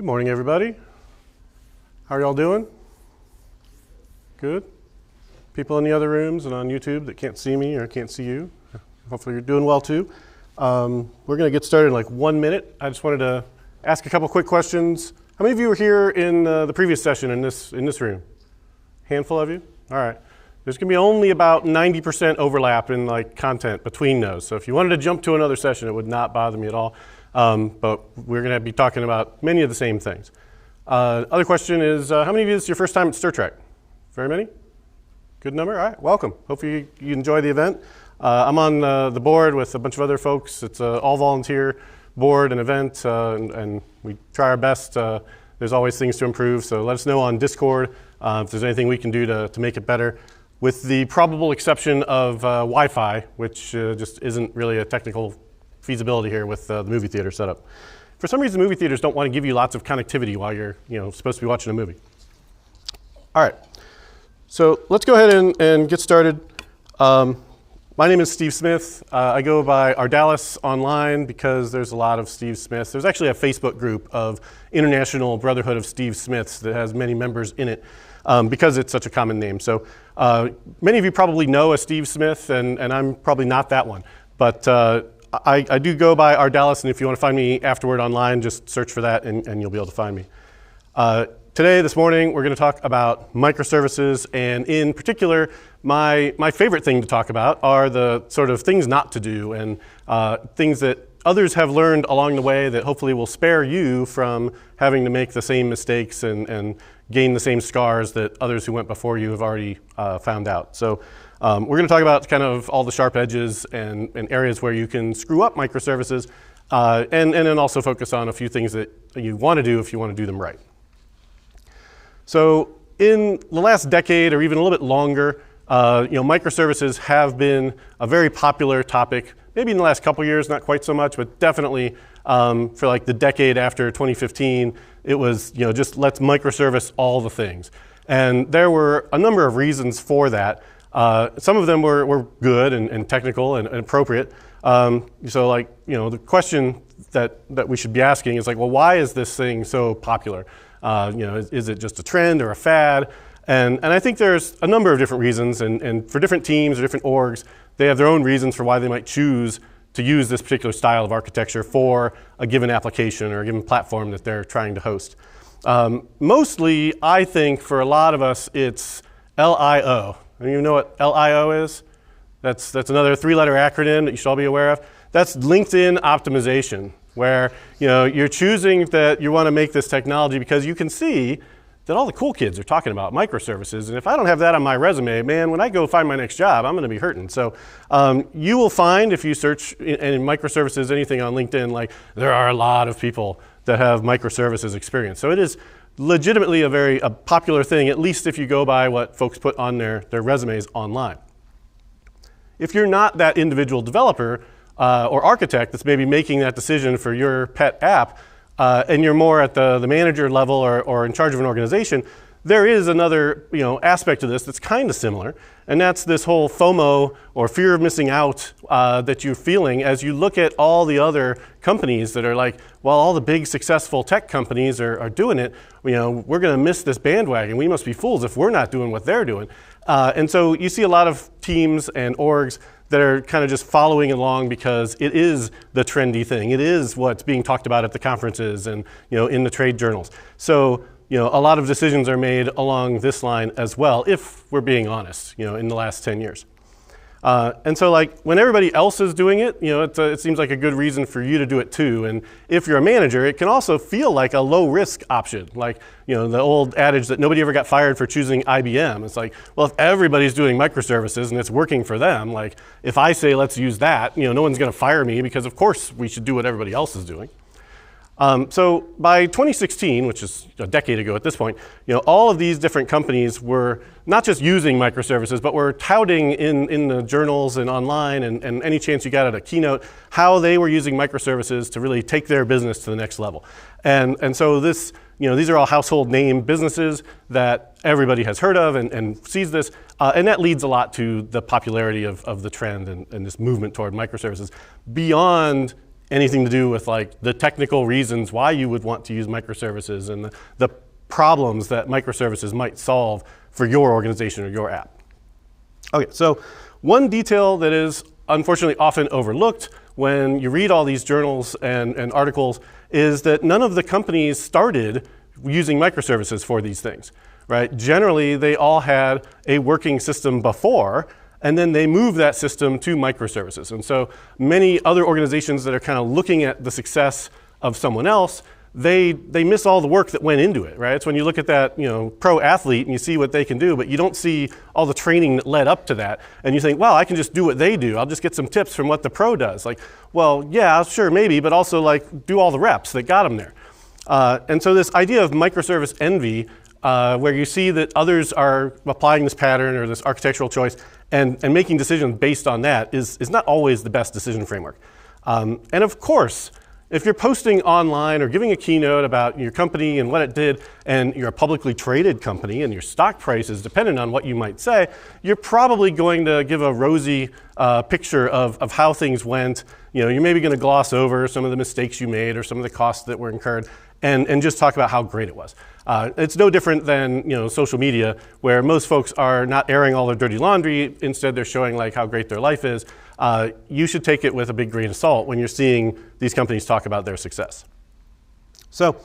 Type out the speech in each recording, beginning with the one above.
Good morning, everybody. How are y'all doing? Good? People in the other rooms and on YouTube that can't see me or can't see you, hopefully you're doing well too. We're going to get started in like 1 minute. I just wanted to ask a couple quick questions. How many of you were here in the previous session in this room? Handful of you? All right. There's going to be only about 90% overlap in like content between those. So if you wanted to jump to another session, it would not bother me at all. But we're going to be talking about many of the same things. Other question is, how many of you, this is your first time at Stir Trek? Very many? Good number? All right, welcome. Hopefully you enjoy the event. I'm on the board with a bunch of other folks. It's an all-volunteer board and event, and we try our best. There's always things to improve, so let us know on Discord if there's anything we can do to make it better, with the probable exception of Wi-Fi, which just isn't really a technical feasibility here with the movie theater setup. For some reason, movie theaters don't want to give you lots of connectivity while you're supposed to be watching a movie. All right, so let's go ahead and get started. My name is Steve Smith. I go by Ardalis online because there's a lot of Steve Smiths. There's actually a Facebook group of International Brotherhood of Steve Smiths that has many members in it because it's such a common name. So many of you probably know a Steve Smith, and I'm probably not that one. But I do go by Ardalis, and if you want to find me afterward online, just search for that and you'll be able to find me. This morning, we're going to talk about microservices, and in particular, my favorite thing to talk about are the sort of things not to do and things that others have learned along the way that hopefully will spare you from having to make the same mistakes and gain the same scars that others who went before you have already found out. So we're going to talk about kind of all the sharp edges and areas where you can screw up microservices, and then also focus on a few things that you want to do if you want to do them right. So in the last decade or even a little bit longer, microservices have been a very popular topic. Maybe in the last couple years, not quite so much, but definitely for like the decade after 2015, it was just let's microservice all the things. And there were a number of reasons for that. Some of them were good and technical and appropriate. So the question that we should be asking is like, well, why is this thing so popular? Is it just a trend or a fad? And I think there's a number of different reasons, and for different teams or different orgs, they have their own reasons for why they might choose to use this particular style of architecture for a given application or a given platform that they're trying to host. Mostly, I think for a lot of us, it's LIO. You know what LIO is? That's another three-letter acronym that you should all be aware of. That's LinkedIn optimization, where you're choosing that you want to make this technology because you can see that all the cool kids are talking about microservices, and if I don't have that on my resume, man, when I go find my next job, I'm going to be hurting. So you will find, if you search in microservices, anything on LinkedIn, like there are a lot of people that have microservices experience. So it is legitimately a popular thing, at least if you go by what folks put on their resumes online. If you're not that individual developer or architect that's maybe making that decision for your pet app, and you're more at the manager level or in charge of an organization, there is another aspect of this that's kind of similar, and that's this whole FOMO or fear of missing out that you're feeling as you look at all the other companies that are like, well, all the big successful tech companies are doing it, we're going to miss this bandwagon. We must be fools if we're not doing what they're doing. And so you see a lot of teams and orgs that are kind of just following along because it is the trendy thing. It is what's being talked about at the conferences and in the trade journals. So a lot of decisions are made along this line as well, if we're being honest, in the last 10 years. And so when everybody else is doing it, it seems like a good reason for you to do it too. And if you're a manager, it can also feel like a low risk option. Like, the old adage that nobody ever got fired for choosing IBM. It's like, well, if everybody's doing microservices and it's working for them, like if I say let's use that, no one's going to fire me because of course we should do what everybody else is doing. So by 2016, which is a decade ago at this point, all of these different companies were not just using microservices, but were touting in the journals and online and any chance you got at a keynote how they were using microservices to really take their business to the next level. And so this, these are all household name businesses that everybody has heard of and sees this, and that leads a lot to the popularity of the trend and this movement toward microservices beyond anything to do with like the technical reasons why you would want to use microservices and the problems that microservices might solve for your organization or your app. Okay, so one detail that is unfortunately often overlooked when you read all these journals and articles is that none of the companies started using microservices for these things, right? Generally, they all had a working system before, and then they move that system to microservices. And so many other organizations that are kind of looking at the success of someone else, they miss all the work that went into it, right? It's when you look at that, pro athlete and you see what they can do, but you don't see all the training that led up to that. And you think, well, I can just do what they do. I'll just get some tips from what the pro does. Like, well, yeah, sure, maybe, but also like do all the reps that got them there. And so this idea of microservice envy, where you see that others are applying this pattern or this architectural choice and making decisions based on that is not always the best decision framework. And of course, if you're posting online or giving a keynote about your company and what it did, and you're a publicly traded company and your stock price is dependent on what you might say, you're probably going to give a rosy picture of how things went. You're maybe going to gloss over some of the mistakes you made or some of the costs that were incurred and just talk about how great it was. It's no different than social media, where most folks are not airing all their dirty laundry. Instead, they're showing like how great their life is. You should take it with a big grain of salt when you're seeing these companies talk about their success. So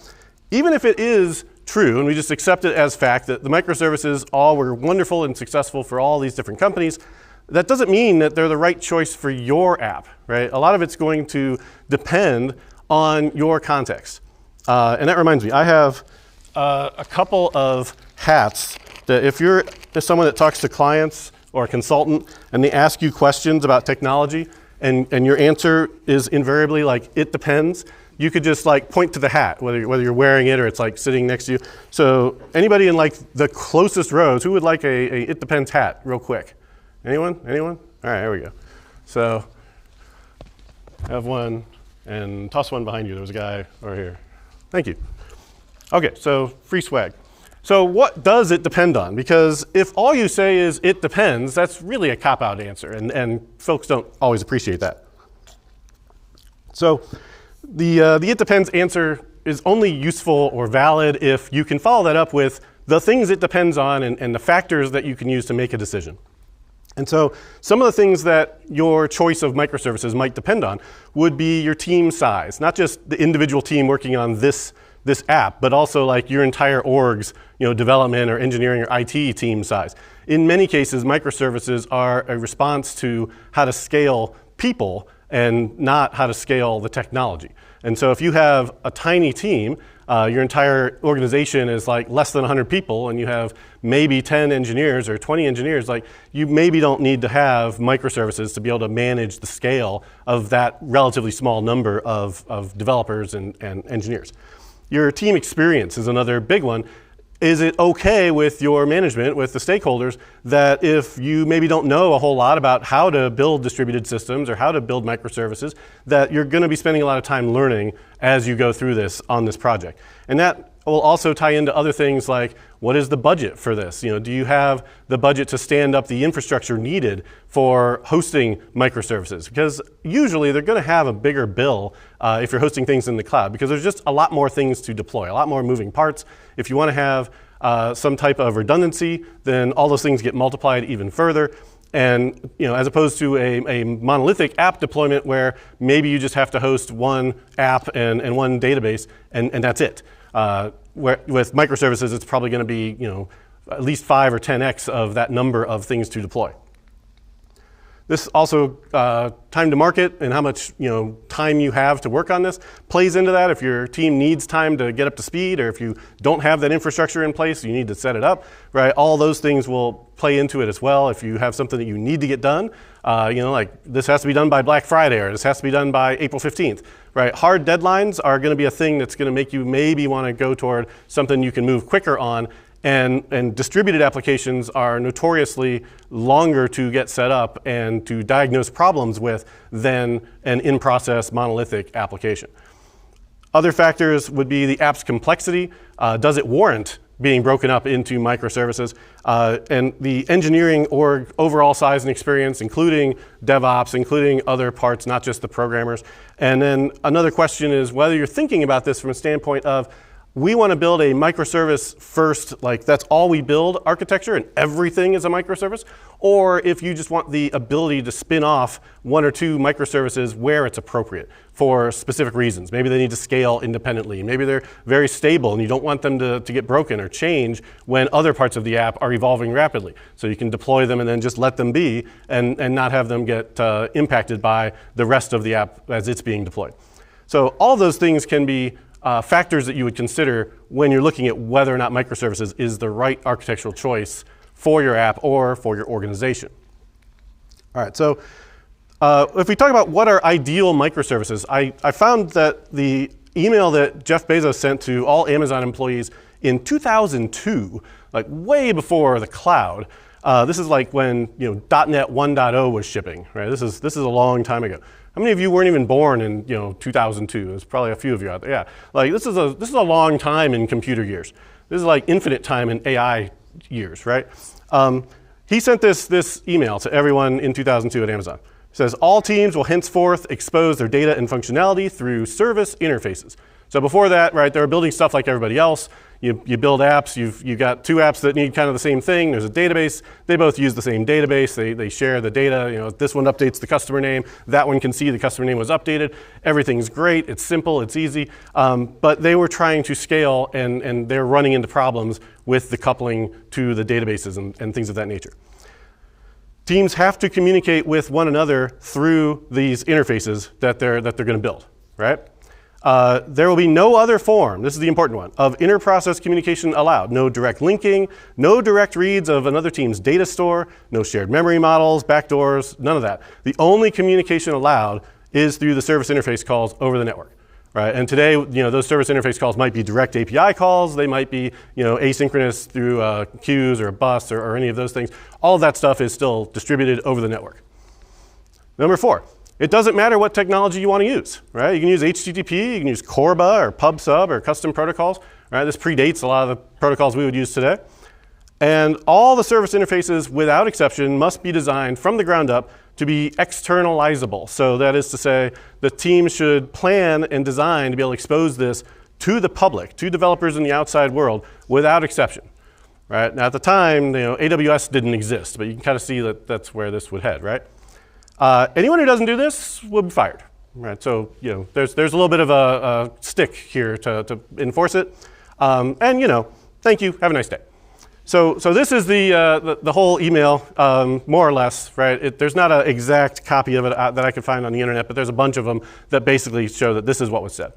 even if it is true, and we just accept it as fact, that the microservices all were wonderful and successful for all these different companies, that doesn't mean that they're the right choice for your app, right? A lot of it's going to depend on your context. And that reminds me, I have a couple of hats that if you're someone that talks to clients or a consultant and they ask you questions about technology and your answer is invariably like, it depends, you could just like point to the hat, whether you're wearing it or it's like sitting next to you. So anybody in like the closest rows, who would like a it depends hat real quick? Anyone? Anyone? All right, here we go. So I have one, and toss one behind you. There was a guy over here. Thank you. Okay, so free swag. So what does it depend on? Because if all you say is it depends, that's really a cop-out answer, and folks don't always appreciate that. So the it depends answer is only useful or valid if you can follow that up with the things it depends on and the factors that you can use to make a decision. And so some of the things that your choice of microservices might depend on would be your team size, not just the individual team working on this app, but also like your entire org's development or engineering or IT team size. In many cases, microservices are a response to how to scale people and not how to scale the technology. And so if you have a tiny team, your entire organization is like less than 100 people and you have maybe 10 engineers or 20 engineers, like you maybe don't need to have microservices to be able to manage the scale of that relatively small number of developers and engineers. Your team experience is another big one. Is it okay with your management, with the stakeholders, that if you maybe don't know a whole lot about how to build distributed systems or how to build microservices, that you're going to be spending a lot of time learning as you go through this on this project? And that will also tie into other things like, what is the budget for this? Do you have the budget to stand up the infrastructure needed for hosting microservices? Because usually they're going to have a bigger bill if you're hosting things in the cloud, because there's just a lot more things to deploy, a lot more moving parts. If you want to have some type of redundancy, then all those things get multiplied even further. And as opposed to a monolithic app deployment where maybe you just have to host one app and one database, and that's it. With microservices, it's probably going to be at least 5 or 10x of that number of things to deploy. This also, time to market and how much time you have to work on this plays into that. If your team needs time to get up to speed, or if you don't have that infrastructure in place, you need to set it up, right? All those things will play into it as well. If you have something that you need to get done, like this has to be done by Black Friday, or this has to be done by April 15th, right? Hard deadlines are going to be a thing that's going to make you maybe want to go toward something you can move quicker on. And distributed applications are notoriously longer to get set up and to diagnose problems with than an in-process monolithic application. Other factors would be the app's complexity. Does it warrant being broken up into microservices, and the engineering org overall size and experience, including DevOps, including other parts, not just the programmers. And then another question is whether you're thinking about this from a standpoint of, we want to build a microservice first, like that's all we build architecture and everything is a microservice, or if you just want the ability to spin off one or two microservices where it's appropriate for specific reasons. Maybe they need to scale independently. Maybe they're very stable and you don't want them to get broken or change when other parts of the app are evolving rapidly. So you can deploy them and then just let them be and not have them get impacted by the rest of the app as it's being deployed. So all those things can be factors that you would consider when you're looking at whether or not microservices is the right architectural choice for your app or for your organization. All right, so if we talk about what are ideal microservices, I found that the email that Jeff Bezos sent to all Amazon employees in 2002, like way before the cloud, this is like when .NET 1.0 was shipping, right? This is a long time ago. How many of you weren't even born in 2002? There's probably a few of you out there. Yeah, like this is a long time in computer years. This is like infinite time in AI years, right? He sent this email to everyone in 2002 at Amazon. It says, all teams will henceforth expose their data and functionality through service interfaces. So before that, right, they were building stuff like everybody else. You build apps, you've got two apps that need kind of the same thing. There's a database. They both use the same database. They share the data. This one updates the customer name. That one can see the customer name was updated. Everything's great. It's simple. It's easy. But they were trying to scale, and they're running into problems with the coupling to the databases and things of that nature. Teams have to communicate with one another through these interfaces that they're going to build, right? There will be no other form, this is the important one, of inter-process communication allowed. No direct linking, no direct reads of another team's data store, no shared memory models, backdoors, none of that. The only communication allowed is through the service interface calls over the network, right? And today, those service interface calls might be direct API calls, they might be, asynchronous through queues or a bus or any of those things. All of that stuff is still distributed over the network. Number 4. It doesn't matter what technology you want to use, right? You can use HTTP, you can use Corba or PubSub or custom protocols, right? This predates a lot of the protocols we would use today. And all the service interfaces, without exception, must be designed from the ground up to be externalizable. So that is to say, the team should plan and design to be able to expose this to the public, to developers in the outside world, without exception, right? Now at the time, AWS didn't exist, but you can kind of see that that's where this would head, right? Anyone who doesn't do this will be fired, right? So there's a little bit of a stick here to enforce it, and thank you. Have a nice day. So this is the whole email, more or less, right? There's not an exact copy of it that I could find on the internet, but there's a bunch of them that basically show that this is what was said.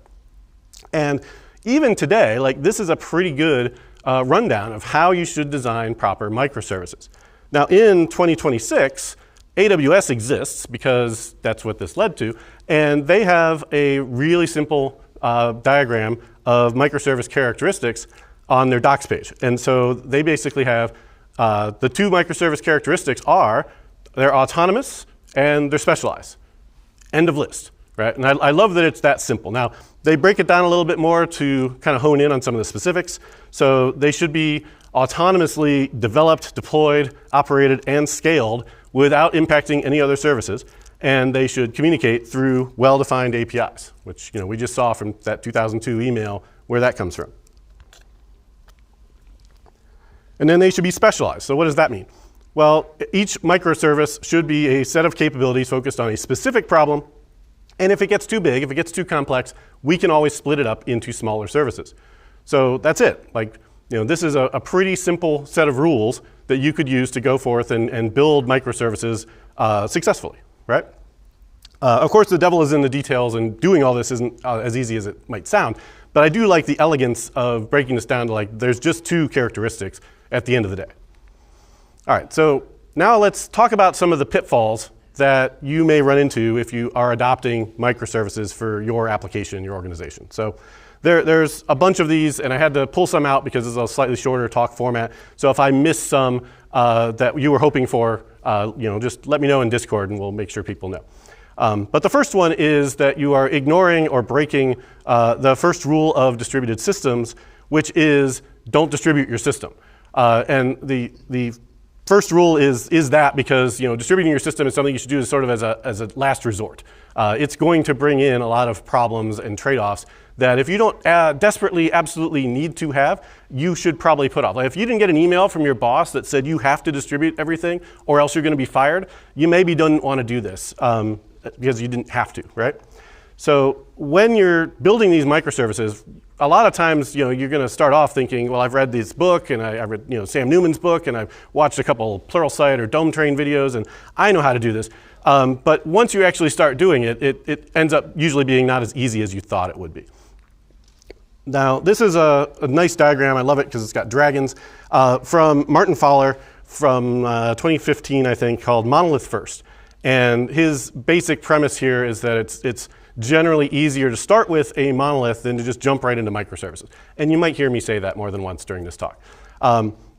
And even today, like this is a pretty good rundown of how you should design proper microservices. Now in 2026. AWS exists because that's what this led to, and they have a really simple diagram of microservice characteristics on their docs page. And so they basically have the two microservice characteristics are they're autonomous and they're specialized. End of list, right? And I love that it's that simple. Now, they break it down a little bit more to kind of hone in on some of the specifics. So they should be autonomously developed, deployed, operated, and scaled without impacting any other services, and they should communicate through well-defined APIs, which we just saw from that 2002 email where that comes from. And then they should be specialized. So what does that mean? Well, each microservice should be a set of capabilities focused on a specific problem, and if it gets too big, if it gets too complex, we can always split it up into smaller services. So that's it. Like, this is a pretty simple set of rules that you could use to go forth and build microservices successfully, right? Of course, the devil is in the details, and doing all this isn't as easy as it might sound. But I do like the elegance of breaking this down to like there's just two characteristics at the end of the day. All right, so now let's talk about some of the pitfalls that you may run into if you are adopting microservices for your application, your organization. So there's a bunch of these, and I had to pull some out because it's a slightly shorter talk format. So if I miss some that you were hoping for, just let me know in Discord and we'll make sure people know. But the first one is that you are ignoring or breaking the first rule of distributed systems, which is don't distribute your system. And the first rule is that because distributing your system is something you should do sort of as a last resort. It's going to bring in a lot of problems and trade-offs that if you don't desperately, absolutely need to have, you should probably put off. Like if you didn't get an email from your boss that said you have to distribute everything or else you're going to be fired, you maybe don't want to do this because you didn't have to, right? So when you're building these microservices, a lot of times you're going to start off thinking, well, I've read this book and I read Sam Newman's book and I've watched a couple Pluralsight or Dome Train videos and I know how to do this. But once you actually start doing it, it ends up usually being not as easy as you thought it would be. Now, this is a nice diagram. I love it because it's got dragons from Martin Fowler from 2015, I think, called Monolith First. And his basic premise here is that it's generally easier to start with a monolith than to just jump right into microservices. And you might hear me say that more than once during this talk.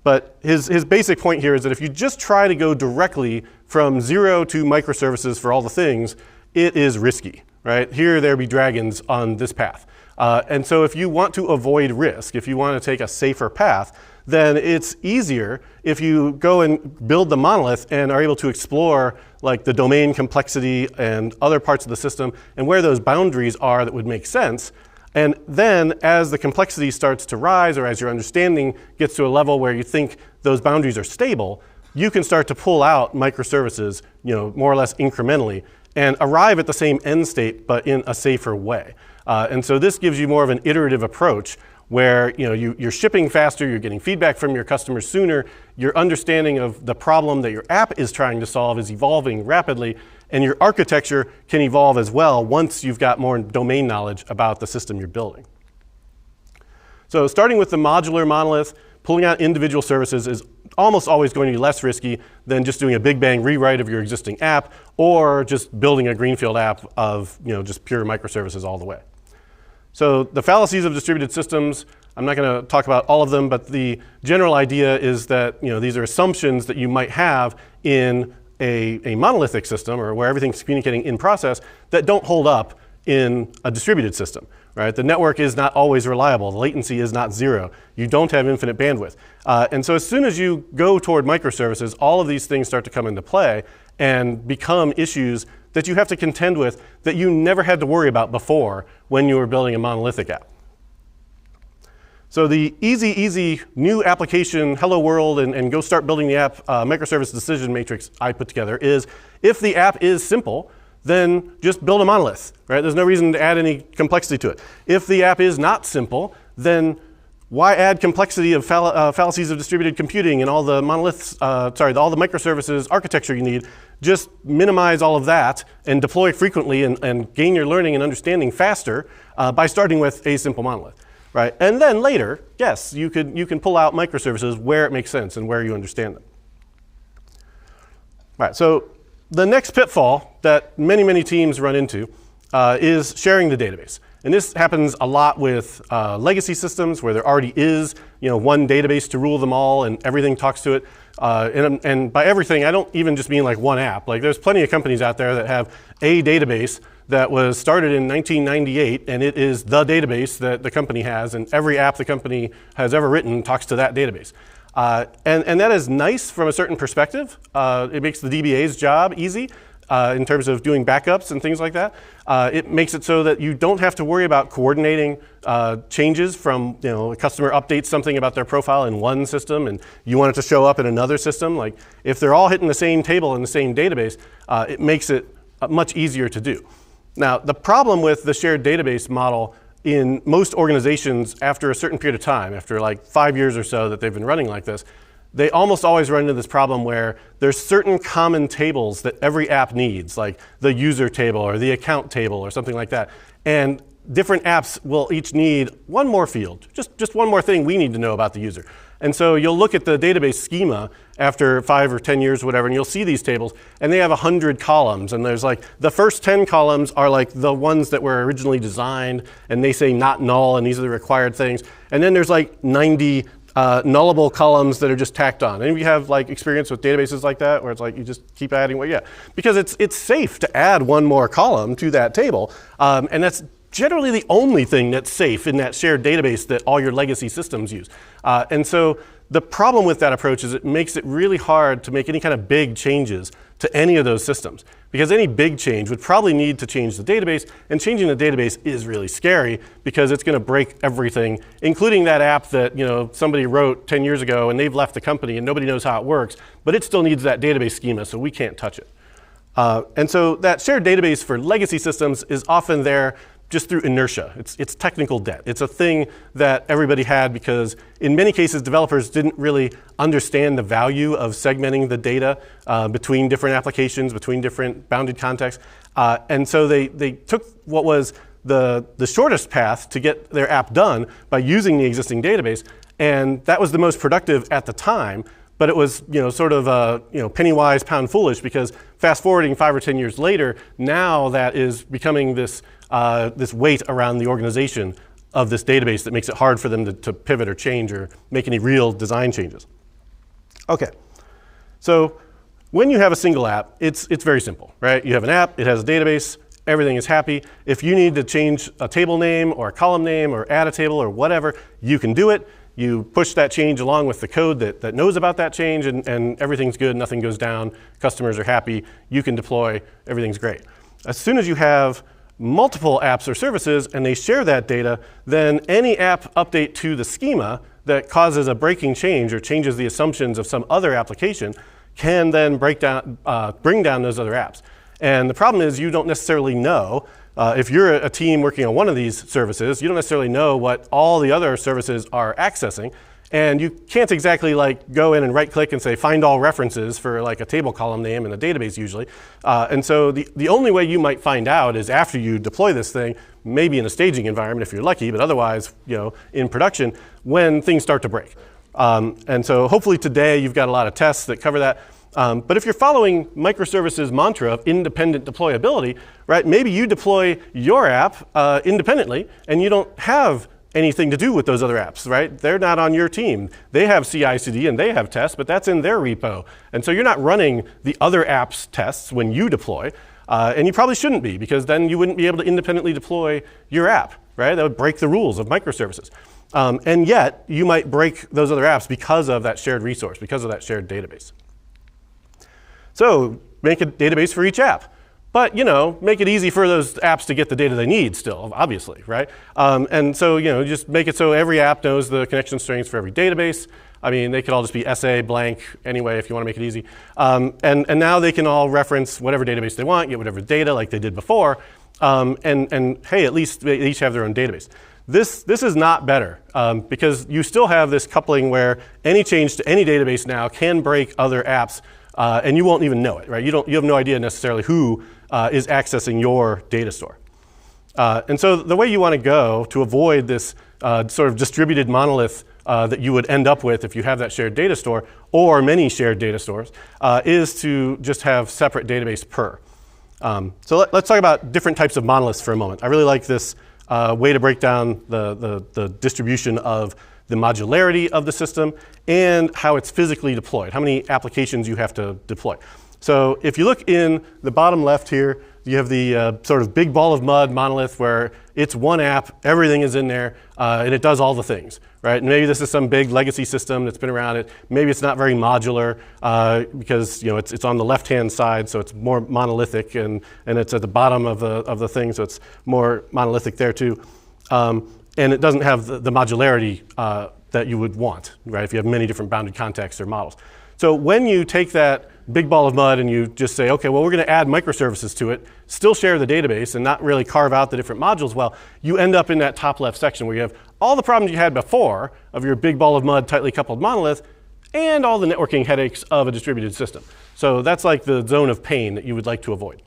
But his basic point here is that if you just try to go directly from 0 to microservices for all the things, it is risky, right? Here there be dragons on this path. And so if you want to avoid risk, if you want to take a safer path, then it's easier if you go and build the monolith and are able to explore like the domain complexity and other parts of the system and where those boundaries are that would make sense. And then as the complexity starts to rise or as your understanding gets to a level where you think those boundaries are stable, you can start to pull out microservices, more or less incrementally and arrive at the same end state but in a safer way. And so this gives you more of an iterative approach where you're shipping faster, you're getting feedback from your customers sooner, your understanding of the problem that your app is trying to solve is evolving rapidly, and your architecture can evolve as well once you've got more domain knowledge about the system you're building. So starting with the modular monolith, pulling out individual services is almost always going to be less risky than just doing a big bang rewrite of your existing app or just building a greenfield app of just pure microservices all the way. So the fallacies of distributed systems, I'm not going to talk about all of them, but the general idea is that these are assumptions that you might have in a monolithic system or where everything's communicating in process that don't hold up in a distributed system. Right? The network is not always reliable. The latency is not 0. You don't have infinite bandwidth. And so as soon as you go toward microservices, all of these things start to come into play and become issues that you have to contend with that you never had to worry about before when you were building a monolithic app. So the easy new application, hello world, and go start building the app microservice decision matrix I put together is if the app is simple, then just build a monolith, right? There's no reason to add any complexity to it. If the app is not simple, then why add complexity of fallacies of distributed computing and all the monoliths, all the microservices architecture you need? Just minimize all of that and deploy frequently and gain your learning and understanding faster by starting with a simple monolith, right? And then later, yes, you can pull out microservices where it makes sense and where you understand them. All right, so the next pitfall that many teams run into is sharing the database. And this happens a lot with legacy systems where there already is one database to rule them all and everything talks to it. And by everything, I don't even just mean like one app. Like there's plenty of companies out there that have a database that was started in 1998 and it is the database that the company has and every app the company has ever written talks to that database. And that is nice from a certain perspective. It makes the DBA's job easy in terms of doing backups and things like that. It makes it so that you don't have to worry about coordinating changes from, a customer updates something about their profile in one system and you want it to show up in another system. Like if they're all hitting the same table in the same database, it makes it much easier to do. Now, the problem with the shared database model in most organizations after a certain period of time, after like 5 years or so that they've been running like this, they almost always run into this problem where there's certain common tables that every app needs, like the user table or the account table or something like that. And different apps will each need one more field, just one more thing we need to know about the user. And so you'll look at the database schema after 5 or 10 years, whatever, and you'll see these tables, and they have 100 columns. And there's like, the first 10 columns are like the ones that were originally designed, and they say not null, and these are the required things. And then there's like 90 nullable columns that are just tacked on. And if you have like experience with databases like that, where it's like you just keep adding, well, yeah, because it's safe to add one more column to that table, and that's generally the only thing that's safe in that shared database that all your legacy systems use. And so the problem with that approach is it makes it really hard to make any kind of big changes to any of those systems, because any big change would probably need to change the database, and changing the database is really scary because it's going to break everything, including that app that somebody wrote 10 years ago and they've left the company and nobody knows how it works, but it still needs that database schema, so we can't touch it. And so that shared database for legacy systems is often there just through inertia. It's technical debt. It's a thing that everybody had because in many cases developers didn't really understand the value of segmenting the data between different applications, between different bounded contexts. And so they took what was the shortest path to get their app done by using the existing database, and that was the most productive at the time. But it was, sort of, penny wise, pound foolish, because fast forwarding 5 or 10 years later, now that is becoming this weight around the organization of this database that makes it hard for them to pivot or change or make any real design changes. Okay, so when you have a single app, it's very simple, right? You have an app, it has a database, everything is happy. If you need to change a table name or a column name or add a table or whatever, you can do it. You push that change along with the code that knows about that change, and everything's good, nothing goes down, customers are happy, you can deploy, everything's great. As soon as you have multiple apps or services and they share that data, then any app update to the schema that causes a breaking change or changes the assumptions of some other application can then bring down those other apps. And the problem is you don't necessarily know. If you're a team working on one of these services, you don't necessarily know what all the other services are accessing, and you can't exactly go in and right-click and say find all references for a table column name in a database usually. And so the only way you might find out is after you deploy this thing, maybe in a staging environment if you're lucky, but otherwise in production when things start to break. And so hopefully today you've got a lot of tests that cover that. But if you're following Microservices' mantra of independent deployability, right, maybe you deploy your app independently and you don't have anything to do with those other apps, right? They're not on your team. They have CI/CD and they have tests, but that's in their repo. And so you're not running the other app's tests when you deploy, and you probably shouldn't be, because then you wouldn't be able to independently deploy your app, right? That would break the rules of microservices. And yet, you might break those other apps because of that shared resource, because of that shared database. So make a database for each app. But make it easy for those apps to get the data they need still, obviously, right? And so just make it so every app knows the connection strings for every database. I mean, they could all just be SA blank anyway if you want to make it easy. And now they can all reference whatever database they want, get whatever data like they did before. And hey, at least they each have their own database. This is not better because you still have this coupling where any change to any database now can break other apps. And you won't even know it, right? You have no idea necessarily who is accessing your data store. And so the way you want to go to avoid this sort of distributed monolith that you would end up with if you have that shared data store or many shared data stores is to just have separate database per. So let's talk about different types of monoliths for a moment. I really like this way to break down the distribution of the modularity of the system and how it's physically deployed, how many applications you have to deploy. So if you look in the bottom left here, you have the sort of big ball of mud monolith where it's one app, everything is in there, and it does all the things, right? And maybe this is some big legacy system that's been around it. Maybe it's not very modular because it's on the left-hand side, so it's more monolithic, and it's at the bottom of the thing, so it's more monolithic there too. And it doesn't have the modularity that you would want, right, if you have many different bounded contexts or models. So when you take that big ball of mud and you just say, okay, well, we're going to add microservices to it, still share the database and not really carve out the different modules well, you end up in that top left section where you have all the problems you had before of your big ball of mud, tightly coupled monolith, and all the networking headaches of a distributed system. So that's like the zone of pain that you would like to avoid.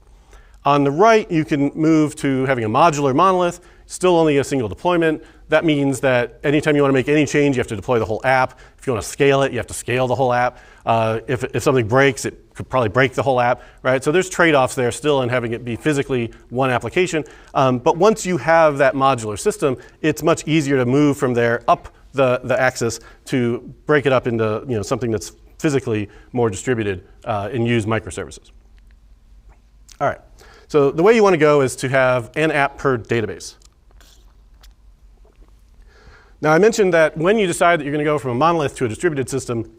On the right, you can move to having a modular monolith, still only a single deployment. That means that anytime you want to make any change, you have to deploy the whole app. If you want to scale it, you have to scale the whole app. If something breaks, it could probably break the whole app, right? So there's trade-offs there still in having it be physically one application. But once you have that modular system, it's much easier to move from there up the axis to break it up into something that's physically more distributed and use microservices. All right. So the way you want to go is to have an app per database. Now I mentioned that when you decide that you're going to go from a monolith to a distributed system,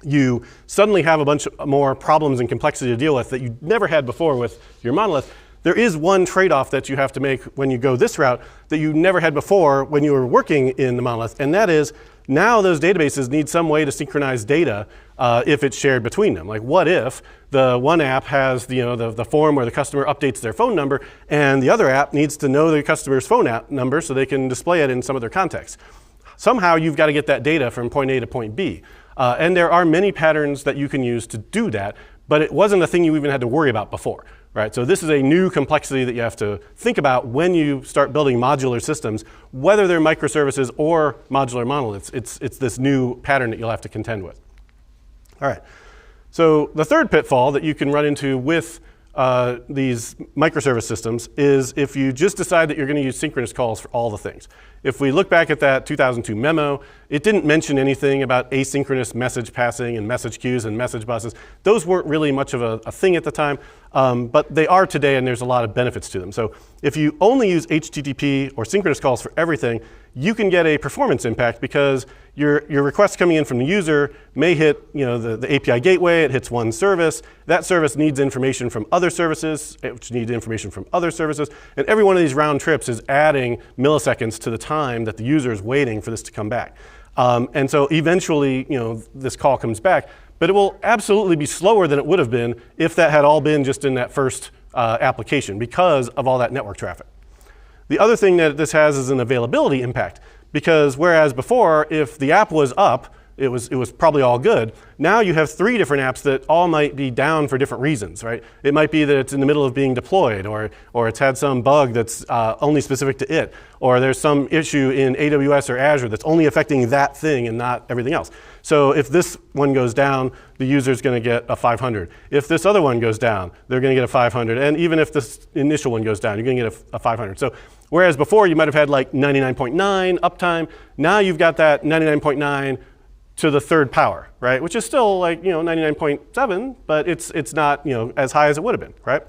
you suddenly have a bunch more problems and complexity to deal with that you never had before with your monolith. There is one trade-off that you have to make when you go this route that you never had before when you were working in the monolith, and that is now those databases need some way to synchronize data if it's shared between them. Like what if the one app has the form where the customer updates their phone number and the other app needs to know the customer's phone app number so they can display it in some other context. Somehow you've got to get that data from point A to point B. And there are many patterns that you can use to do that, but it wasn't a thing you even had to worry about before. Right? So this is a new complexity that you have to think about when you start building modular systems, whether they're microservices or modular monoliths. It's this new pattern that you'll have to contend with. All right. So the third pitfall that you can run into with these microservice systems is if you just decide that you're going to use synchronous calls for all the things. If we look back at that 2002 memo, it didn't mention anything about asynchronous message passing and message queues and message buses. Those weren't really much of a thing at the time, but they are today, and there's a lot of benefits to them. So if you only use HTTP or synchronous calls for everything, you can get a performance impact because your request coming in from the user may hit the API gateway, it hits one service. That service needs information from other services, which need information from other services. And every one of these round trips is adding milliseconds to the time that the user is waiting for this to come back. And so eventually this call comes back, but it will absolutely be slower than it would have been if that had all been just in that first application because of all that network traffic. The other thing that this has is an availability impact, because whereas before, if the app was up, it was probably all good. Now you have 3 different apps that all might be down for different reasons, right? It might be that it's in the middle of being deployed, or it's had some bug that's only specific to it, or there's some issue in AWS or Azure that's only affecting that thing and not everything else. So if this one goes down, the user's going to get a 500. If this other one goes down, they're going to get a 500. And even if this initial one goes down, you're going to get a 500. So whereas before you might have had like 99.9 uptime, now you've got that 99.9 to the third power, right? Which is still like 99.7, but it's not as high as it would have been, right?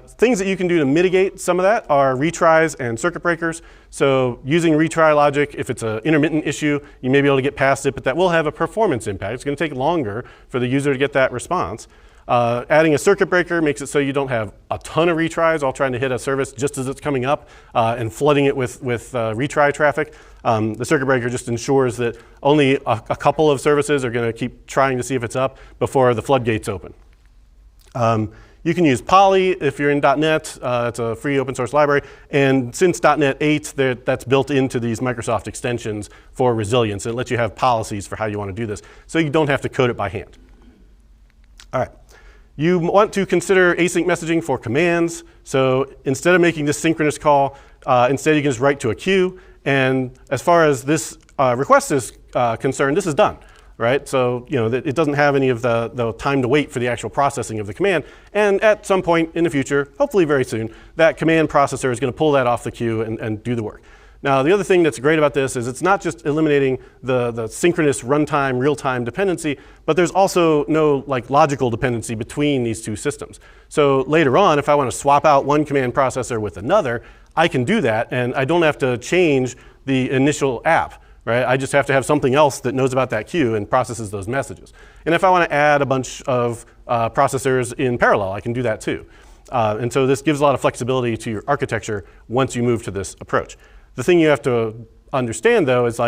Things that you can do to mitigate some of that are retries and circuit breakers. So using retry logic, if it's an intermittent issue, you may be able to get past it, but that will have a performance impact. It's going to take longer for the user to get that response. Adding a circuit breaker makes it so you don't have a ton of retries all trying to hit a service just as it's coming up and flooding it with retry traffic. The circuit breaker just ensures that only a couple of services are going to keep trying to see if it's up before the floodgates open. You can use Poly if you're in .NET. It's a free open source library. And since .NET 8, that's built into these Microsoft extensions for resilience. It lets you have policies for how you want to do this, so you don't have to code it by hand. All right. You want to consider async messaging for commands. So instead of making this synchronous call, instead you can just write to a queue. And as far as this request is concerned, this is done, right? So it doesn't have any of the time to wait for the actual processing of the command. And at some point in the future, hopefully very soon, that command processor is going to pull that off the queue and do the work. Now, the other thing that's great about this is it's not just eliminating the synchronous runtime, real-time dependency, but there's also no logical dependency between these two systems. So later on, if I want to swap out one command processor with another, I can do that, and I don't have to change the initial app, right? I just have to have something else that knows about that queue and processes those messages. And if I want to add a bunch of processors in parallel, I can do that too. And so this gives a lot of flexibility to your architecture once you move to this approach. The thing you have to understand, though, is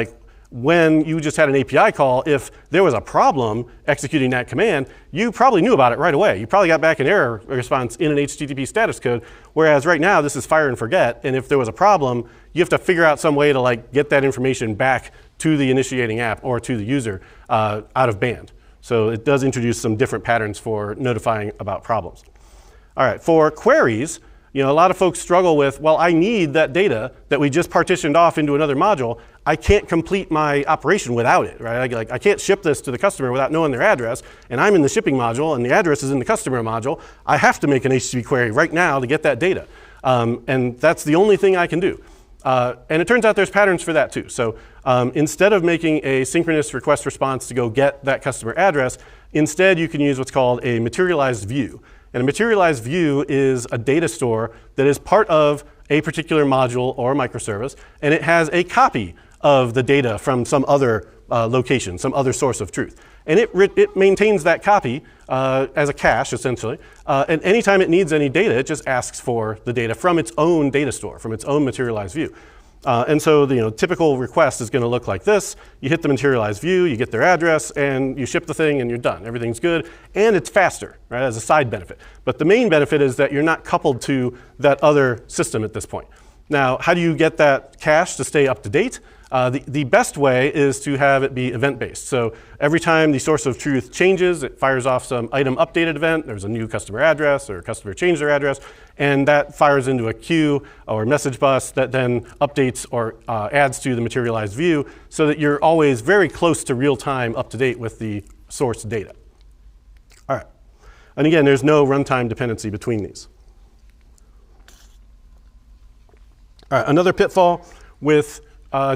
when you just had an API call, if there was a problem executing that command, you probably knew about it right away. You probably got back an error response in an HTTP status code, whereas right now this is fire and forget, and if there was a problem, you have to figure out some way to get that information back to the initiating app or to the user out of band. So it does introduce some different patterns for notifying about problems. All right, for queries, a lot of folks struggle with, well, I need that data that we just partitioned off into another module. I can't complete my operation without it, right? I can't ship this to the customer without knowing their address, and I'm in the shipping module, and the address is in the customer module. I have to make an HTTP query right now to get that data, and that's the only thing I can do. And it turns out there's patterns for that too. So instead of making a synchronous request response to go get that customer address, instead you can use what's called a materialized view. And a materialized view is a data store that is part of a particular module or microservice, and it has a copy of the data from some other location, some other source of truth. And it maintains that copy as a cache, essentially. And anytime it needs any data, it just asks for the data from its own data store, from its own materialized view. And so the typical request is going to look like this. You hit the materialized view, you get their address, and you ship the thing, and you're done. Everything's good, and it's faster, right, as a side benefit. But the main benefit is that you're not coupled to that other system at this point. Now, how do you get that cache to stay up to date? The best way is to have it be event-based. So every time the source of truth changes, it fires off some item updated event. There's a new customer address, or a customer changed their address, and that fires into a queue or message bus that then updates or adds to the materialized view so that you're always very close to real-time, up-to-date with the source data. All right. And again, there's no runtime dependency between these. All right, another pitfall with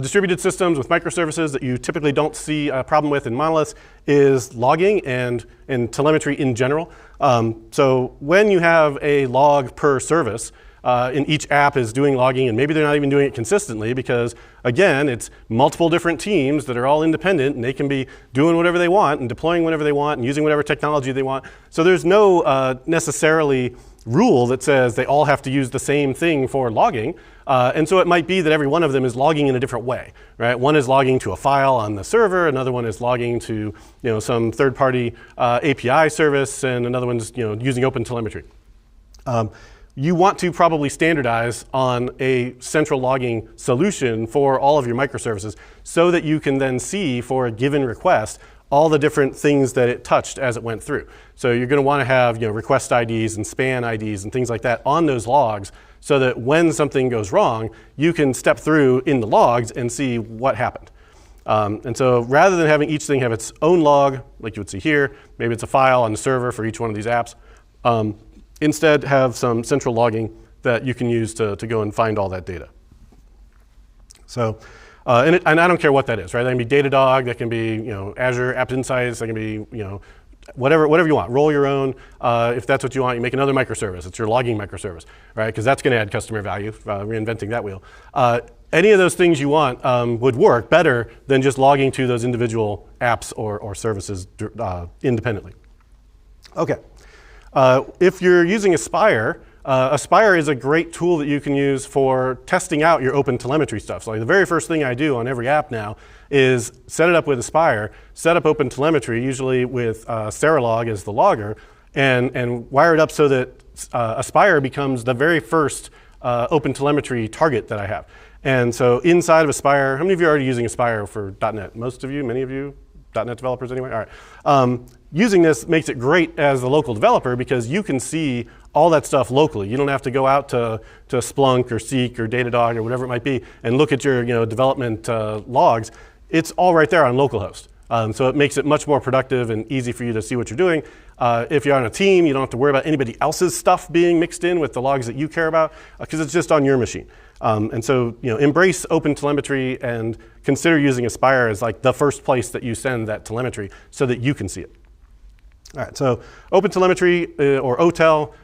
distributed systems with microservices that you typically don't see a problem with in monoliths is logging and telemetry in general. So when you have a log per service, and each app is doing logging, and maybe they're not even doing it consistently because, again, it's multiple different teams that are all independent, and they can be doing whatever they want and deploying whatever they want and using whatever technology they want. So there's no necessarily rule that says they all have to use the same thing for logging. And so it might be that every one of them is logging in a different way, right? One is logging to a file on the server, another one is logging to some third-party API service, and another one's using OpenTelemetry. You want to probably standardize on a central logging solution for all of your microservices so that you can then see for a given request all the different things that it touched as it went through. So you're going to want to have request IDs and span IDs and things like that on those logs so that when something goes wrong, you can step through in the logs and see what happened. And so rather than having each thing have its own log, like you would see here, maybe it's a file on the server for each one of these apps, instead have some central logging that you can use to go and find all that data. So, and I don't care what that is, right? That can be Datadog, that can be Azure App Insights, that can be whatever you want. Roll your own. If that's what you want, you make another microservice. It's your logging microservice, right? Because that's going to add customer value, reinventing that wheel. Any of those things you want would work better than just logging to those individual apps or services independently. Okay. If you're using Aspire, Aspire is a great tool that you can use for testing out your OpenTelemetry stuff. So like the very first thing I do on every app now is set it up with Aspire, set up OpenTelemetry, usually with Serilog as the logger, and wire it up so that Aspire becomes the very first OpenTelemetry target that I have. And so inside of Aspire, how many of you are already using Aspire for .NET? Most of you, many of you? .NET developers anyway? All right. Using this makes it great as a local developer because you can see all that stuff locally. You don't have to go out to Splunk or Seek or Datadog or whatever it might be and look at your development logs. It's all right there on localhost. So it makes it much more productive and easy for you to see what you're doing. If you're on a team, you don't have to worry about anybody else's stuff being mixed in with the logs that you care about because it's just on your machine. And so embrace OpenTelemetry and consider using Aspire as like the first place that you send that telemetry so that you can see it. All right, so OpenTelemetry or OTel,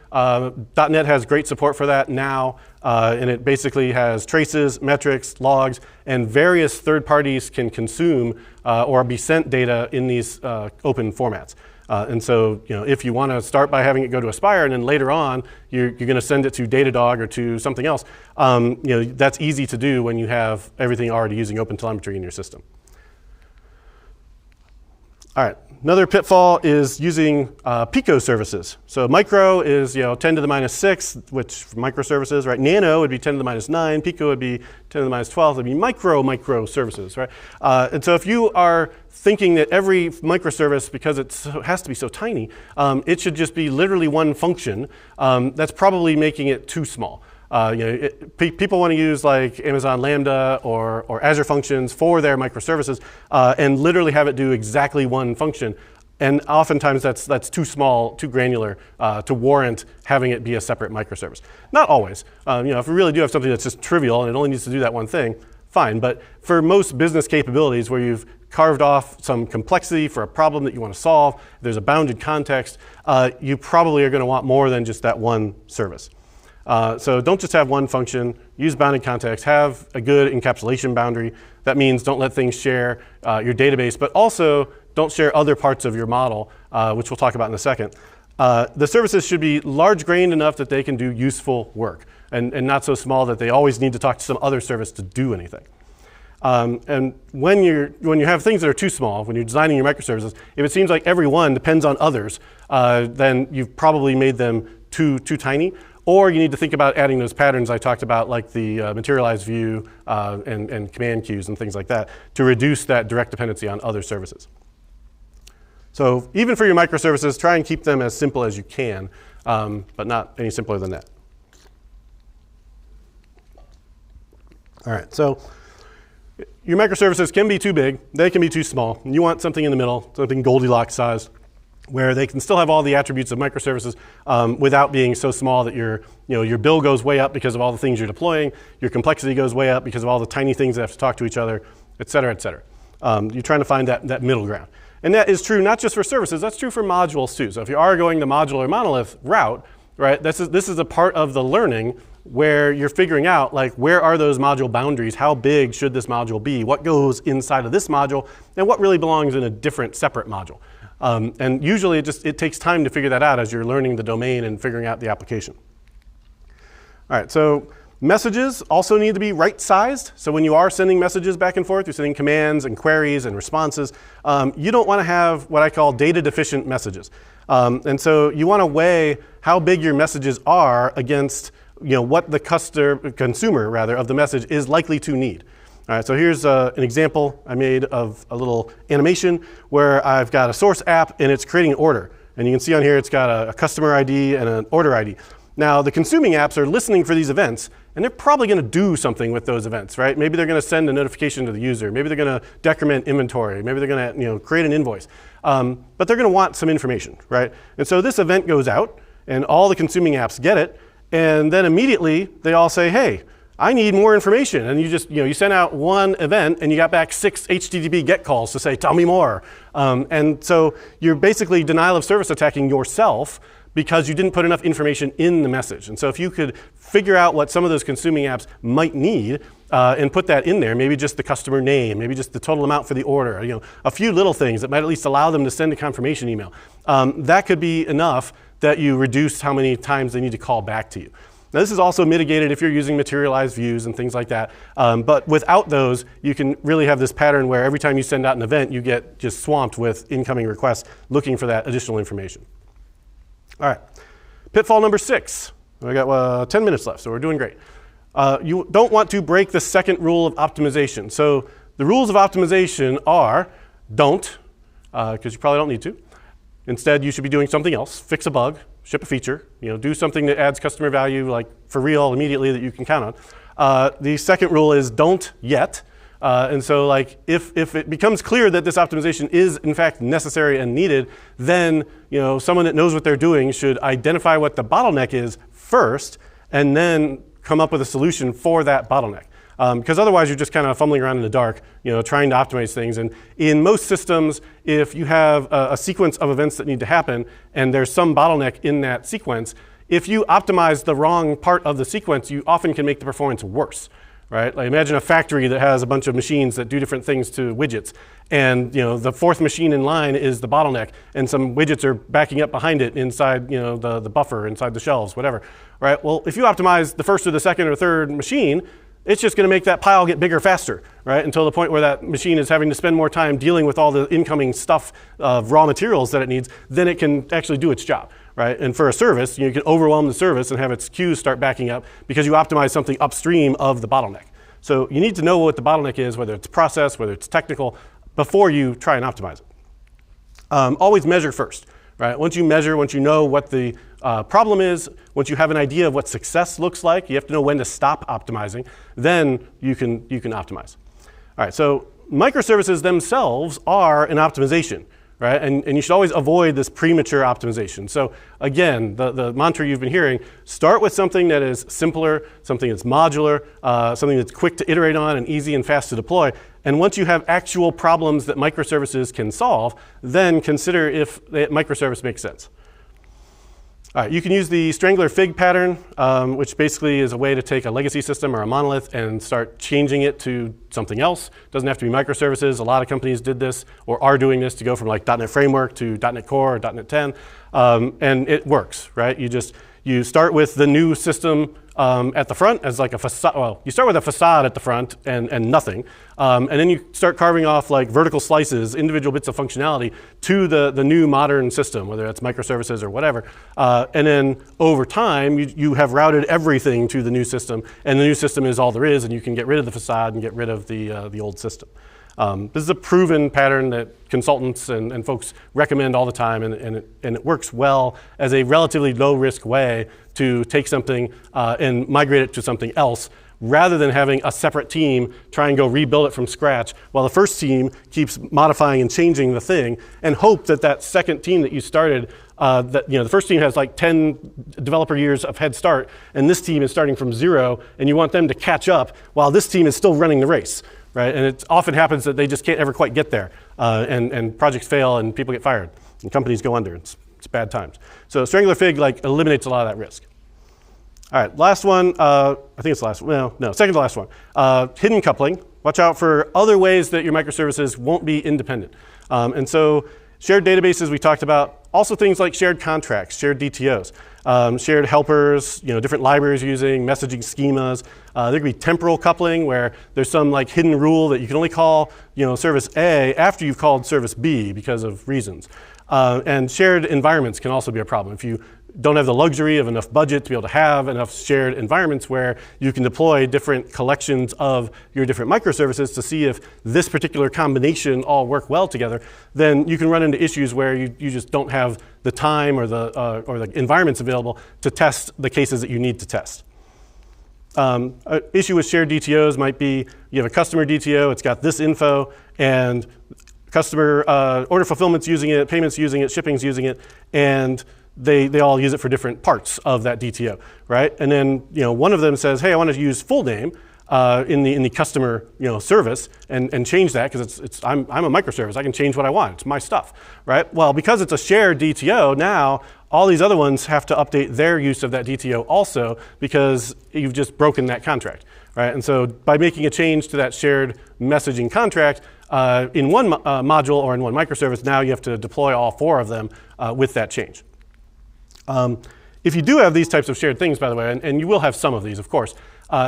.NET has great support for that now, and it basically has traces, metrics, logs, and various third parties can consume or be sent data in these open formats. And so, if you want to start by having it go to Aspire, and then later on you're going to send it to Datadog or to something else, that's easy to do when you have everything already using OpenTelemetry in your system. All right. Another pitfall is using pico services. So micro is 10 to the minus 6, which for microservices, right? Nano would be 10 to the minus 9. Pico would be 10 to the minus 12. It would be micro services, right? And so if you are thinking that every microservice, because it has to be so tiny, it should just be literally one function, that's probably making it too small. People want to use like Amazon Lambda or Azure Functions for their microservices and literally have it do exactly one function. And oftentimes that's too small, too granular to warrant having it be a separate microservice. Not always. If we really do have something that's just trivial and it only needs to do that one thing, fine. But for most business capabilities where you've carved off some complexity for a problem that you want to solve, there's a bounded context, you probably are going to want more than just that one service. So don't just have one function, use bounded context, have a good encapsulation boundary. That means don't let things share your database, but also don't share other parts of your model, which we'll talk about in a second. The services should be large-grained enough that they can do useful work, and not so small that they always need to talk to some other service to do anything. And when you have things that are too small, when you're designing your microservices, if it seems like every one depends on others, then you've probably made them too tiny. Or you need to think about adding those patterns I talked about, like the materialized view and command queues and things like that, to reduce that direct dependency on other services. So even for your microservices, try and keep them as simple as you can, but not any simpler than that. All right, so your microservices can be too big, they can be too small. You want something in the middle, something Goldilocks size, where they can still have all the attributes of microservices without being so small that your bill goes way up because of all the things you're deploying, your complexity goes way up because of all the tiny things that have to talk to each other, et cetera, et cetera. You're trying to find that middle ground. And that is true not just for services, that's true for modules too. So if you are going the modular monolith route, right, this is a part of the learning where you're figuring out, like, where are those module boundaries? How big should this module be? What goes inside of this module? And what really belongs in a different, separate module? And usually it takes time to figure that out as you're learning the domain and figuring out the application. All right, so messages also need to be right-sized. So when you are sending messages back and forth, you're sending commands and queries and responses, you don't want to have what I call data-deficient messages. And so you want to weigh how big your messages are against what the consumer of the message is likely to need. All right, so here's an example I made of a little animation where I've got a source app and it's creating an order. And you can see on here it's got a customer ID and an order ID. Now the consuming apps are listening for these events, and they're probably going to do something with those events, right? Maybe they're going to send a notification to the user. Maybe they're going to decrement inventory. Maybe they're going to create an invoice. But they're going to want some information, right? And so this event goes out, and all the consuming apps get it, and then immediately they all say, hey, I need more information. And you just, you send out one event and you got back 6 HTTP GET calls to say, tell me more. And so you're basically denial of service attacking yourself because you didn't put enough information in the message. And so if you could figure out what some of those consuming apps might need and put that in there, maybe just the customer name, maybe just the total amount for the order, a few little things that might at least allow them to send a confirmation email. That could be enough that you reduce how many times they need to call back to you. Now this is also mitigated if you're using materialized views and things like that. But without those, you can really have this pattern where every time you send out an event, you get just swamped with incoming requests looking for that additional information. All right, pitfall number 6. We got 10 minutes left, so we're doing great. You don't want to break the second rule of optimization. So the rules of optimization are don't, because you probably don't need to. Instead, you should be doing something else. Fix a bug, ship a feature, do something that adds customer value, like for real immediately that you can count on. The second rule is don't yet. And so like if it becomes clear that this optimization is in fact necessary and needed, then someone that knows what they're doing should identify what the bottleneck is first and then come up with a solution for that bottleneck. Because otherwise you're just kind of fumbling around in the dark, trying to optimize things. And in most systems, if you have a sequence of events that need to happen and there's some bottleneck in that sequence, if you optimize the wrong part of the sequence, you often can make the performance worse. Right? Like imagine a factory that has a bunch of machines that do different things to widgets, and the fourth machine in line is the bottleneck, and some widgets are backing up behind it inside the buffer, inside the shelves, whatever. Right? Well, if you optimize the first or the second or third machine, it's just going to make that pile get bigger faster, right? Until the point where that machine is having to spend more time dealing with all the incoming stuff of raw materials that it needs than it can actually do its job. Right? And for a service, you can overwhelm the service and have its queues start backing up because you optimize something upstream of the bottleneck. So you need to know what the bottleneck is, whether it's process, whether it's technical, before you try and optimize it. Always measure first. Right? Once you measure, once you know what the problem is, once you have an idea of what success looks like, you have to know when to stop optimizing, then you can optimize. All right, so microservices themselves are an optimization. Right? And you should always avoid this premature optimization. So again, the mantra you've been hearing, start with something that is simpler, something that's modular, something that's quick to iterate on and easy and fast to deploy. And once you have actual problems that microservices can solve, then consider if the microservice makes sense. All right, you can use the strangler fig pattern, which basically is a way to take a legacy system or a monolith and start changing it to something else. It doesn't have to be microservices. A lot of companies did this or are doing this to go from like .NET Framework to .NET Core or .NET 10, and it works, right? You start with the new system at the front as like a facade. Well, you start with a facade at the front and nothing. And then you start carving off like vertical slices, individual bits of functionality to the new modern system, whether that's microservices or whatever. And then over time, you have routed everything to the new system, and the new system is all there is, and you can get rid of the facade and get rid of the old system. This is a proven pattern that consultants and folks recommend all the time, and it works well as a relatively low-risk way to take something and migrate it to something else, rather than having a separate team try and go rebuild it from scratch while the first team keeps modifying and changing the thing, and hope that that second team that you started, the first team has like 10 developer years of head start, and this team is starting from 0, and you want them to catch up while this team is still running the race. Right? And it often happens that they just can't ever quite get there, and projects fail and people get fired and companies go under. It's bad times. So strangler fig like eliminates a lot of that risk. All right, last one. I think it's the last one. Well, no, second to last one. Hidden coupling. Watch out for other ways that your microservices won't be independent. And so shared databases we talked about. Also things like shared contracts, shared DTOs, shared helpers, different libraries using, messaging schemas. There could be temporal coupling where there's some like hidden rule that you can only call service A after you've called service B because of reasons. And shared environments can also be a problem. If you don't have the luxury of enough budget to be able to have enough shared environments where you can deploy different collections of your different microservices to see if this particular combination all work well together, then you can run into issues where you just don't have the time or the environments available to test the cases that you need to test. An issue with shared DTOs might be you have a customer DTO, it's got this info, and customer order fulfillment's using it, payment's using it, shipping's using it, and they all use it for different parts of that DTO, right? And then one of them says, hey, I want to use full name in the customer service and change that because I'm a microservice. I can change what I want. It's my stuff, right? Well, because it's a shared DTO, now all these other ones have to update their use of that DTO also because you've just broken that contract, right? And so by making a change to that shared messaging contract in one module or in one microservice, now you have to deploy all 4 of them with that change. If you do have these types of shared things, by the way, and you will have some of these, of course,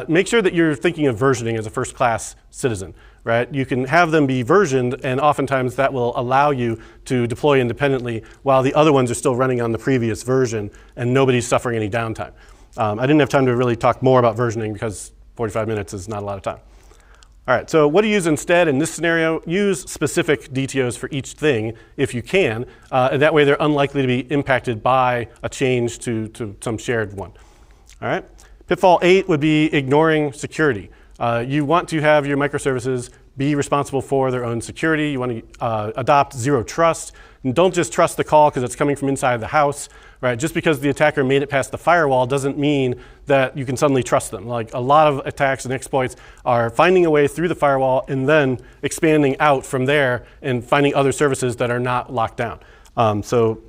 make sure that you're thinking of versioning as a first-class citizen, right? You can have them be versioned, and oftentimes that will allow you to deploy independently while the other ones are still running on the previous version and nobody's suffering any downtime. I didn't have time to really talk more about versioning because 45 minutes is not a lot of time. All right, so what do you use instead in this scenario? Use specific DTOs for each thing if you can, and that way they're unlikely to be impacted by a change to some shared one. All right, pitfall 8 would be ignoring security. You want to have your microservices be responsible for their own security. You want to adopt zero trust. And don't just trust the call because it's coming from inside the house, right? Just because the attacker made it past the firewall doesn't mean that you can suddenly trust them. Like a lot of attacks and exploits are finding a way through the firewall and then expanding out from there and finding other services that are not locked down. So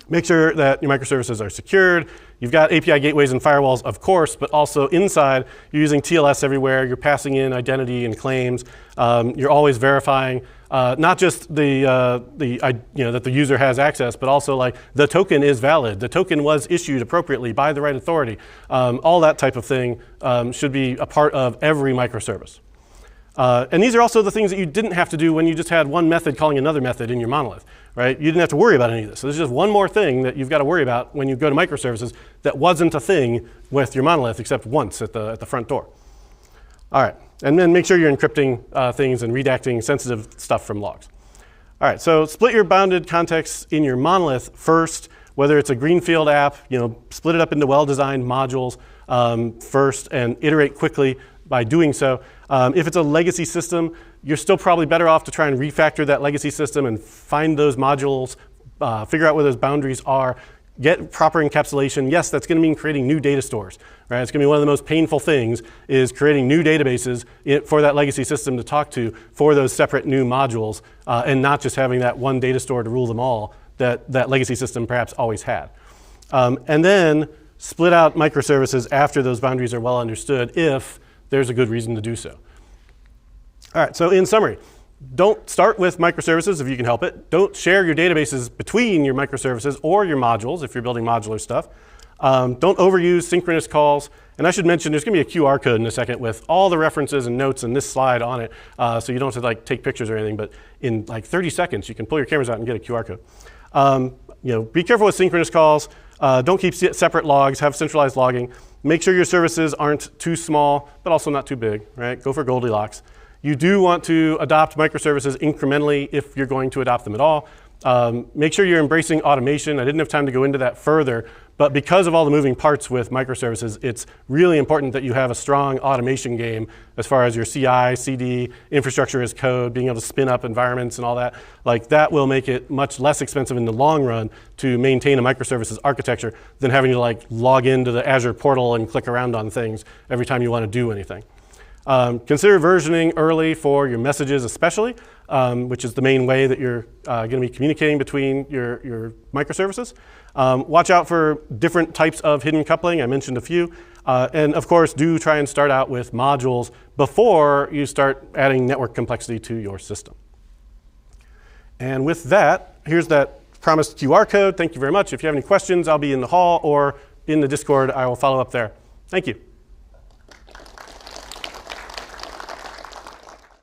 make sure that your microservices are secured. You've got API gateways and firewalls, of course, but also inside, you're using TLS everywhere. You're passing in identity and claims. You're always verifying not just that the user has access, but also like the token is valid. The token was issued appropriately by the right authority. All that type of thing should be a part of every microservice. And these are also the things that you didn't have to do when you just had one method calling another method in your monolith, right? You didn't have to worry about any of this. So there's just one more thing that you've got to worry about when you go to microservices that wasn't a thing with your monolith except once at the front door. All right, and then make sure you're encrypting things and redacting sensitive stuff from logs. All right, so split your bounded context in your monolith first, whether it's a greenfield app, split it up into well-designed modules first and iterate quickly by doing so. If it's a legacy system, you're still probably better off to try and refactor that legacy system and find those modules, figure out where those boundaries are, get proper encapsulation. Yes, that's going to mean creating new data stores, right? It's going to be one of the most painful things is creating new databases for that legacy system to talk to for those separate new modules and not just having that one data store to rule them all that legacy system perhaps always had. And then split out microservices after those boundaries are well understood if there's a good reason to do so. All right, so in summary, don't start with microservices if you can help it. Don't share your databases between your microservices or your modules if you're building modular stuff. Don't overuse synchronous calls. And I should mention there's going to be a QR code in a second with all the references and notes in this slide on it, so you don't have to like take pictures or anything. But in like 30 seconds, you can pull your cameras out and get a QR code. Be careful with synchronous calls. Don't keep separate logs. Have centralized logging. Make sure your services aren't too small, but also not too big. Right? Go for Goldilocks. You do want to adopt microservices incrementally if you're going to adopt them at all. Make sure you're embracing automation. I didn't have time to go into that further, but because of all the moving parts with microservices, it's really important that you have a strong automation game as far as your CI, CD, infrastructure as code, being able to spin up environments and all that. Like that will make it much less expensive in the long run to maintain a microservices architecture than having to like log into the Azure portal and click around on things every time you want to do anything. Consider versioning early for your messages especially, which is the main way that you're going to be communicating between your microservices. Watch out for different types of hidden coupling. I mentioned a few. And of course, do try and start out with modules before you start adding network complexity to your system. And with that, here's that promised QR code. Thank you very much. If you have any questions, I'll be in the hall or in the Discord. I will follow up there. Thank you.